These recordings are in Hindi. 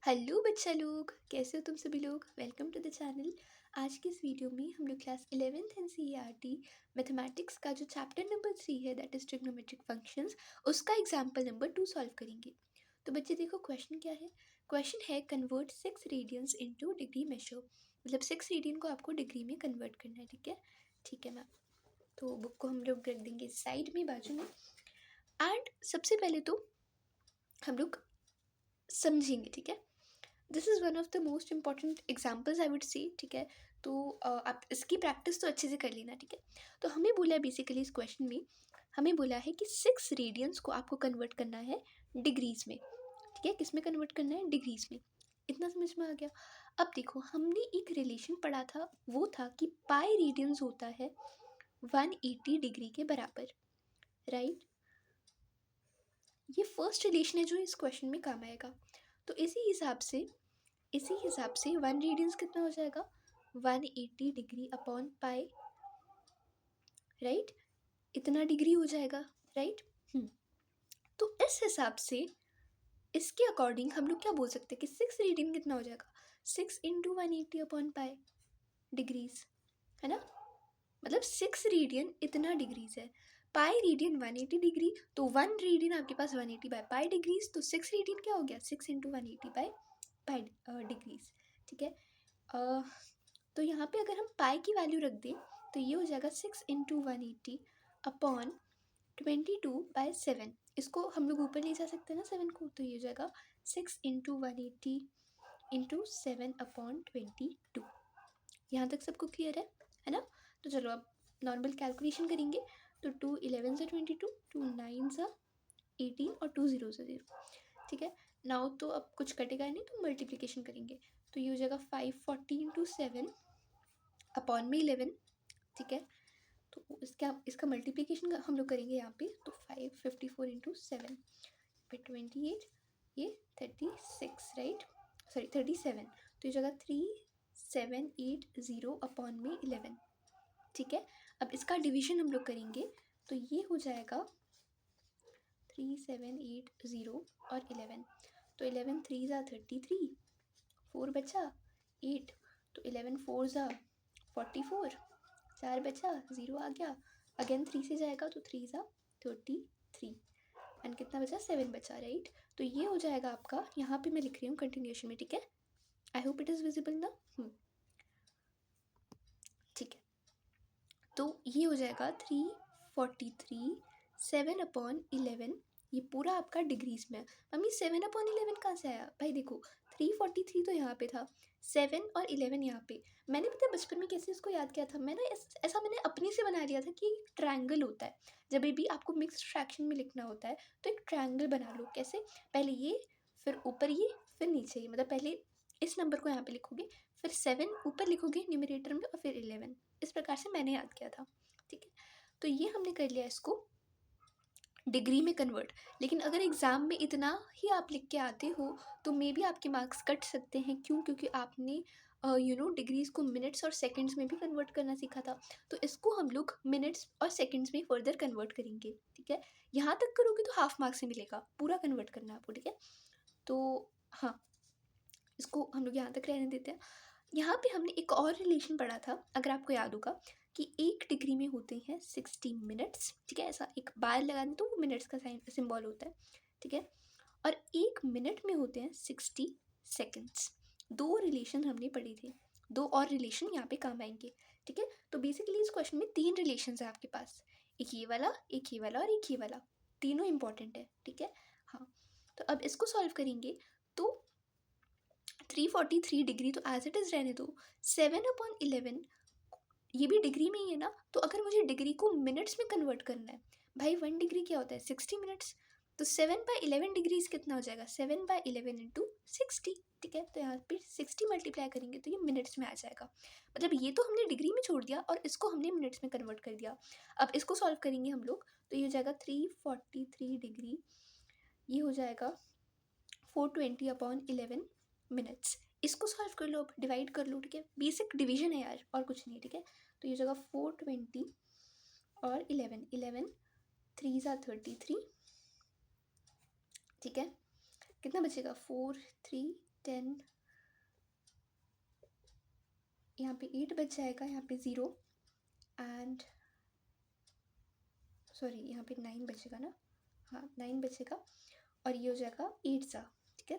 हेलो बच्चा लोग, कैसे हो तुम सभी लोग। Welcome to the channel. आज की इस वीडियो में हम लोग क्लास 11th एनसीईआरटी मैथमेटिक्स का जो चैप्टर नंबर 3 है दैट इज ट्रिग्नोमेट्रिक फंक्शंस, उसका एग्जाम्पल नंबर 2 सॉल्व करेंगे। तो बच्चे देखो क्वेश्चन क्या है। क्वेश्चन है convert 6 radians into degree measure. मतलब 6 रेडियन को आपको डिग्री में कन्वर्ट करना है। ठीक है मैम। तो बुक को हम लोग रख देंगे साइड में, बाजू में। एंड सबसे पहले तो हम लोग समझेंगे, ठीक है। This is one of the most important examples I would see, ठीक है। तो आप इसकी प्रैक्टिस तो अच्छे से कर लेना, ठीक है। तो हमें बोला है बेसिकली इस क्वेश्चन में, हमें बोला है कि 6 रेडियंस को आपको कन्वर्ट करना है डिग्रीज में, ठीक है। किस में कन्वर्ट करना है? डिग्रीज में। इतना समझ में आ गया। अब देखो हमने एक रिलेशन पढ़ा था, वो था कि पाई रेडियंस होता है 180 डिग्री के बराबर, राइट। ये फर्स्ट रिलेशन है जो इस क्वेश्चन में काम आएगा। तो इसी हिसाब से 1 रेडियंस कितना हो जाएगा? 180 डिग्री अपॉन पाई, राइट। इतना डिग्री हो जाएगा, राइट। तो इस हिसाब से इसके अकॉर्डिंग हम लोग क्या बोल सकते हैं कि 6 रेडियन कितना हो जाएगा? 6 इंटू 180 अपॉन पाई डिग्रीज, है ना। मतलब 6 रेडियन इतना डिग्रीज है। पाई रेडियन 180 डिग्री, तो 1 रेडियन आपके पास 180 बाई पाई डिग्रीज, तो 6 रेडियन क्या हो गया? 6 इंटू 180 बाई पाई डिग्रीज, ठीक है। तो यहाँ पे अगर हम पाई की वैल्यू रख दें तो ये हो जाएगा 6 इंटू 180 अपॉन 22/7। इसको हम लोग ऊपर ले जा सकते हैं ना 7 को, तो ये हो जाएगा 6 इंटू 180 इंटू 7 अपॉन 22। यहाँ तक सबको क्लियर है ना। तो चलो अब नॉर्मल कैलकुलेशन करेंगे। तो 2 11 से 22, 2 9 से 18 और 2 0 से 0, ठीक है। नाउ तो अब कुछ कटेगा नहीं, तो मल्टीप्लिकेशन करेंगे। तो ये हो जाएगा 540 इंटू 7 अपॉन में 11, ठीक है। तो इसका मल्टीप्लिकेशन हम लोग करेंगे यहाँ पे। तो 554 इंटू 7 पे 28, ये 36, राइट। सॉरी 37। तो ये जगह 3780 अपॉन में 11, ठीक है। अब इसका डिवीजन हम लोग करेंगे तो ये हो जाएगा 3780 और 11। तो 11 3 ज़ा 33, 4 बचा 8, तो 11 4 ज़ा 44, 4 बचा 0 आ गया। अगेन 3 से जाएगा तो 3 ज़ा 33 एंड कितना बचा? 7 बचा, राइट। तो ये हो जाएगा आपका, यहाँ पे मैं लिख रही हूँ कंटिन्यूएशन में, ठीक है। I hope it is visible ना। ठीक है। तो ये हो जाएगा 343 7 अपॉन 11। ये पूरा आपका डिग्रीज में है। मम्मी 7 अपॉन 11 कहाँ से आया? भाई देखो 343 तो यहाँ पे था, 7 और 11 यहाँ पे। मैंने पता है बचपन में कैसे इसको याद किया था, मैंने ऐसा मैंने अपने से बना लिया था कि ट्रायंगल होता है। जब भी आपको मिक्स्ड फ्रैक्शन में लिखना होता है तो एक ट्रायंगल बना लो। कैसे? पहले ये, फिर ऊपर ये, फिर नीचे ये। मतलब पहले इस नंबर को यहाँ पे लिखोगे, फिर 7 ऊपर लिखोगे न्यूमरेटर में, और फिर 11। इस प्रकार से मैंने याद किया था, ठीक है। तो ये हमने कर लिया इसको डिग्री में कन्वर्ट। लेकिन अगर एग्ज़ाम में इतना ही आप लिख के आते हो तो मे बी आपके मार्क्स कट सकते हैं। क्यों? क्योंकि आपने डिग्रीज़ को मिनट्स और सेकंड्स में भी कन्वर्ट करना सीखा था। तो इसको हम लोग मिनट्स और सेकंड्स में फर्दर कन्वर्ट करेंगे, ठीक है। यहाँ तक करोगे तो हाफ मार्क्स में मिलेगा, पूरा कन्वर्ट करना आपको, ठीक है। तो हाँ, इसको हम लोग यहाँ तक रहने देते हैं। यहाँ पे हमने एक और रिलेशन पढ़ा था, अगर आपको याद होगा, कि 1 डिग्री में होते हैं 60 मिनट्स, ठीक है। ऐसा एक बार लगा दें तो वो मिनट्स का साइन सिंबल होता है, ठीक है। और 1 मिनट में होते हैं 60 सेकंड्स। 2 रिलेशन हमने पढ़े थे, 2 और रिलेशन यहाँ पे काम आएंगे, ठीक है। तो बेसिकली इस क्वेश्चन में 3 रिलेशन है आपके पास, एक ये वाला, एक ये वाला और एक ये वाला। तीनों इंपॉर्टेंट है, ठीक है। हाँ, तो अब इसको सॉल्व करेंगे तो 343 डिग्री तो एज इट इज़ रहने दो। 7/11 ये भी डिग्री में ही है ना। तो अगर मुझे डिग्री को मिनट्स में कन्वर्ट करना है, भाई 1 डिग्री क्या होता है? 60 मिनट्स। तो 7/11 डिग्रीज कितना हो जाएगा? 7/11 इंटू 60, ठीक है। तो यहाँ पे 60 मल्टीप्लाई करेंगे तो ये मिनट्स में आ जाएगा। मतलब ये तो हमने डिग्री में छोड़ दिया और इसको हमने मिनट्स में कन्वर्ट कर दिया। अब इसको सॉल्व करेंगे हम लोग तो ये हो जाएगा 343 डिग्री, ये हो जाएगा 420/11 मिनट्स। इसको सॉल्व कर लो, अब डिवाइड कर लो, ठीक है। बेसिक डिवीजन है यार, और कुछ नहीं, ठीक है। तो ये जगह 420 और 11, 11 3 ज़ा 33, ठीक है। कितना बचेगा? 4 3 10, यहाँ पे 8 बच जाएगा, यहाँ पे 0 एंड सॉरी यहाँ पे 9 बचेगा ना, हाँ 9 बचेगा और ये हो जाएगा 8 सा, ठीक है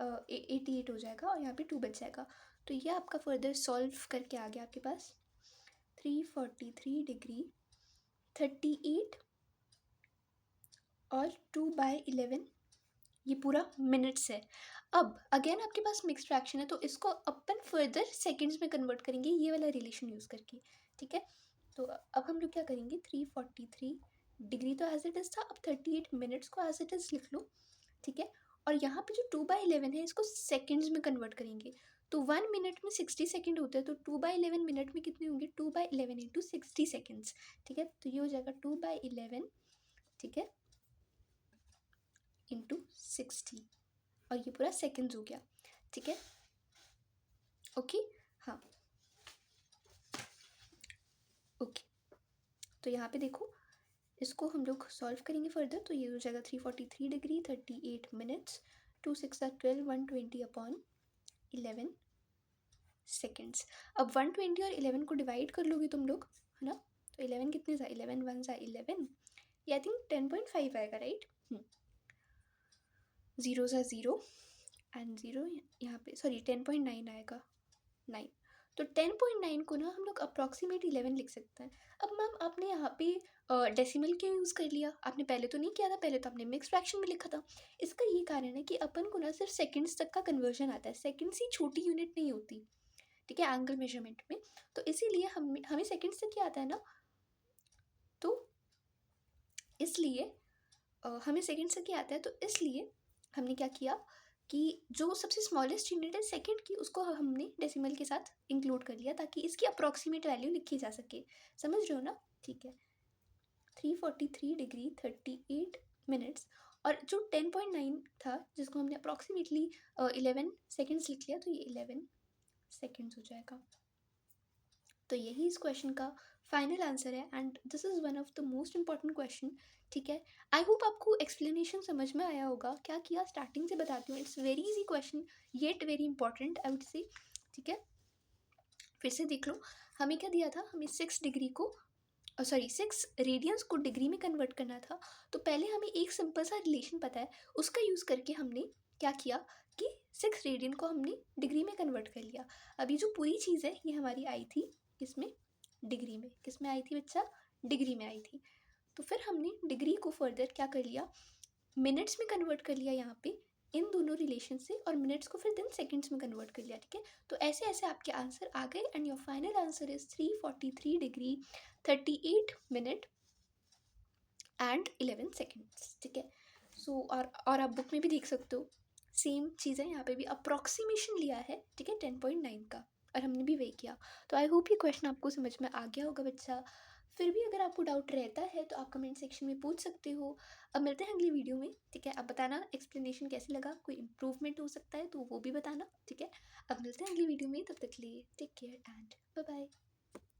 88 हो जाएगा और यहाँ पे 2 बच जाएगा। तो ये आपका फर्दर सॉल्व करके आ गया आपके पास 343 डिग्री 38 और 2/11, ये पूरा मिनट्स है। अब अगेन आपके पास मिक्स्ड फ्रैक्शन है तो इसको अपन फर्दर सेकंड्स में कन्वर्ट करेंगे ये वाला रिलेशन यूज़ करके, ठीक है। तो अब हम लोग क्या करेंगे, 343 डिग्री तो एज इट इज़ था, अब 38 मिनट्स को एज इट इज़ लिख लो, ठीक है। और यहाँ पे जो 2/11 है इसको सेकंड्स में कन्वर्ट करेंगे। तो 1 मिनट में 60 सेकंड होते हैं, तो 2/11 मिनट में कितने होंगे, 2/11 इंटू 60 सेकेंड्स, ठीक है। तो ये हो जाएगा 2/11, ठीक है, इंटू 60 और ये पूरा सेकेंड्स हो गया, ठीक है। ओके हाँ ओके, तो यहाँ पे देखो इसको हम लोग सॉल्व करेंगे फर्दर, तो ये हो जाएगा 343 डिग्री 38 मिनट्स 2 6 12 120 अपॉन 11 सेकेंड्स। अब 120 और 11 को डिवाइड कर लोगे तुम लोग, है ना, तो 11 कितने सा, 11 1 सा 11, ये आई थिंक 10.5 आएगा, राइट। 0 सा 0 एंड 0 यहाँ पे, सॉरी 10.9 आएगा, 9। तो 10.9 को ना हम लोग अप्रॉक्सीमेट 11 लिख सकते हैं। अब मैम आपने यहाँ पे डेसिमल क्यों यूज़ कर लिया, आपने पहले तो नहीं किया था, पहले तो आपने मिक्स फ्रैक्शन में लिखा था। इसका ये कारण है कि अपन को ना सिर्फ सेकंड्स तक का कन्वर्जन आता है, सेकंड्स ही छोटी यूनिट नहीं होती, ठीक है, एंगल मेजरमेंट में। तो इसीलिए हमें सेकंड्स तक क्या आता है ना, तो इसलिए हमें सेकंड्स तक क्या आता है, तो इसलिए हमने क्या किया कि जो सबसे स्मॉलेस्ट यूनिट है सेकंड की उसको हमने डेसिमल के साथ इंक्लूड कर लिया ताकि इसकी अप्रॉक्सीमेट वैल्यू लिखी जा सके, समझ रहे हो ना, ठीक है। 343 डिग्री 38 मिनट्स और जो 10.9 था जिसको हमने अप्रॉक्सीमेटली 11 सेकेंड्स लिख लिया, तो ये 11 सेकेंड्स हो जाएगा। तो यही इस क्वेश्चन का फाइनल आंसर है and this is one of the most important question, ठीक है। आई होप आपको एक्सप्लेनेशन समझ में आया होगा, क्या किया स्टार्टिंग से बताती हूँ, it's very easy question yet very important I would say, ठीक है। फिर से देख लो, हमें क्या दिया था, हमें 6 डिग्री को सॉरी 6 रेडियंस को डिग्री में कन्वर्ट करना था। तो पहले हमें एक सिंपल सा रिलेशन पता है, उसका यूज़ करके हमने क्या किया कि 6 रेडियन को हमने डिग्री में कन्वर्ट कर लिया। अभी जो पूरी चीज़ है ये हमारी आई थी किसमें, डिग्री में, किसमें आई थी बच्चा, डिग्री में आई थी। तो फिर हमने डिग्री को फर्दर क्या कर लिया, मिनट्स में कन्वर्ट कर लिया यहाँ पे इन दोनों रिलेशन से, और मिनट्स को फिर देन सेकंड्स में कन्वर्ट कर लिया, ठीक है। तो ऐसे ऐसे आपके आंसर आ गए and your final answer is 343 degree 38 minute and 11 seconds, ठीक है। सो और आप बुक में भी देख सकते हो सेम चीज़ें, यहाँ पे भी अप्रॉक्सीमेशन लिया है, ठीक है, 10.9 का, और हमने भी वही किया। तो आई होप ये क्वेश्चन आपको समझ में आ गया होगा बच्चा। फिर भी अगर आपको डाउट रहता है तो आप कमेंट सेक्शन में पूछ सकते हो। अब मिलते हैं अगली वीडियो में, ठीक है। अब बताना एक्सप्लेनेशन कैसे लगा, कोई इम्प्रूवमेंट हो सकता है तो वो भी बताना, ठीक है। अब मिलते हैं अगली वीडियो में, तब तक के लिए take care and bye bye.